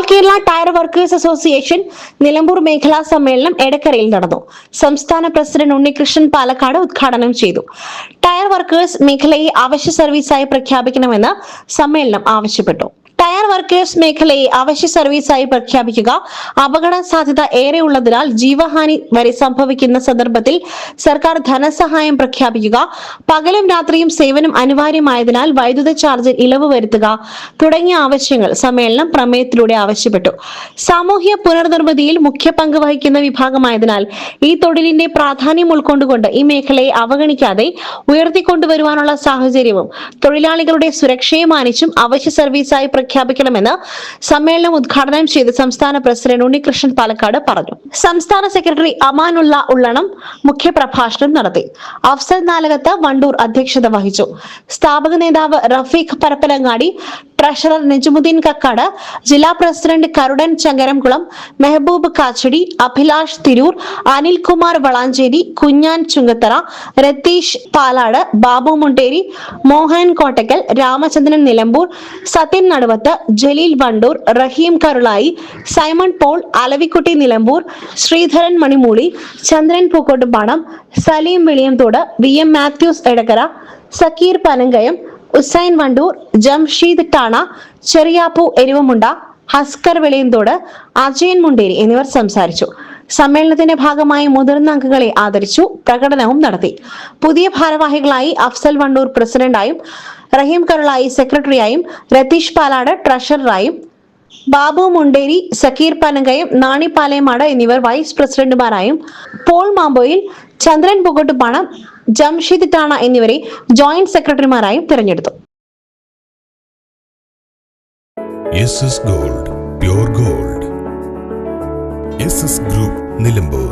All Kerala tyre workers association Nilambur മേഖലാ സമ്മേളനം എടക്കരയിൽ നടന്നു. സംസ്ഥാന പ്രസിഡന്റ് ഉണ്ണികൃഷ്ണൻ പാലക്കാട് ഉദ്ഘാടനം ചെയ്തു. ടയർ വർക്കേഴ്സ് മേഖലയെ അവശ്യ സർവീസായി പ്രഖ്യാപിക്കണമെന്ന് സമ്മേളനം ആവശ്യപ്പെട്ടു. ടയർ വർക്കേഴ്സ് മേഖലയെ അവശ്യ സർവീസായി പ്രഖ്യാപിക്കുക അപകട സാധ്യത ഏറെയുള്ളതിനാൽ ജീവഹാനി വരെ സംഭവിക്കുന്ന സന്ദർഭത്തിൽ സർക്കാർ ധനസഹായം പ്രഖ്യാപിക്കുക, പകലും രാത്രിയും സേവനം അനിവാര്യമായതിനാൽ വൈദ്യുത ചാർജിൽ ഇളവ് വരുത്തുക തുടങ്ങിയ ആവശ്യങ്ങൾ സമ്മേളനം പ്രമേയത്തിലൂടെ ആവശ്യപ്പെട്ടു. സാമൂഹ്യ പുനർനിർമ്മിതിയിൽ മുഖ്യ പങ്ക് വഹിക്കുന്ന വിഭാഗമായതിനാൽ ഈ തൊഴിലിന്റെ പ്രാധാന്യം ഉൾക്കൊണ്ടുകൊണ്ട് ഈ മേഖലയെ അവഗണിക്കാതെ ഉയർത്തിക്കൊണ്ടുവരുവാനുള്ള സാഹചര്യവും തൊഴിലാളികളുടെ സുരക്ഷയെ മാനിച്ചും അവശ്യ സർവീസായി പ്രഖ്യാപിക്കണമെന്ന് സമ്മേളനം ഉദ്ഘാടനം ചെയ്ത് സംസ്ഥാന പ്രസിഡന്റ് ഉണ്ണികൃഷ്ണൻ പാലക്കാട് പറഞ്ഞു. സംസ്ഥാന സെക്രട്ടറി അമാനുള്ള ഉള്ളണം മുഖ്യപ്രഭാഷണം നടത്തി. അഫ്സൽ നാലകത്ത് വണ്ടൂർ അധ്യക്ഷത വഹിച്ചു. സ്ഥാപക നേതാവ് റഫീഖ് പരപ്പനങ്ങാടി, ട്രഷറർ നജമുദ്ദീൻ കക്കാട്, ജില്ലാ president Karudan Changaramkulam, Mehaboob Kachadi, Abhilash Tirur, Anilkumar Valanchery, Kunjan Chungathara, Ratheesh Palad, Babu Munderi, Mohan Kottakkal, Ramachandran Nilambur, Sathyan Naduvath, Jaleel Wandoor, Raheem Karulai, Simon Paul, Alavikutty Nilambur, Sreedharan Manimooli, Chandran Pookkottupadam, Saleem Viliyamthode, V M Mathews Edakkara, Sakkeer Panankayam, Usain Wandoor, Jamsheed Tana, Cheriyappu Erivamunda, Haskar Veliyanthode, Ajayan Munderi എന്നിവർ സംസാരിച്ചു. സമ്മേളനത്തിന്റെ ഭാഗമായി മുതിർന്ന അംഗങ്ങളെ ആദരിച്ചു. പ്രകടനവും നടത്തി. പുതിയ ഭാരവാഹികളായി അഫ്സൽ വണ്ടൂർ പ്രസിഡന്റായും, റഹീം കരുളായി സെക്രട്ടറിയായും, രതീഷ് പാലാട് ട്രഷററായും, ബാബു മുണ്ടേരി, സക്കീർ പനങ്കയം, നാണി പാലേമാട് എന്നിവർ വൈസ് പ്രസിഡന്റുമാരായും, പോൾ മാമ്പോയിൽ, ചന്ദ്രൻ പുകട്ടുപാണം, ജംഷീദ് ടാണ എന്നിവരെ ജോയിന്റ് സെക്രട്ടറിമാരായും തിരഞ്ഞെടുത്തു. Gold, pure gold. Group Nilambur.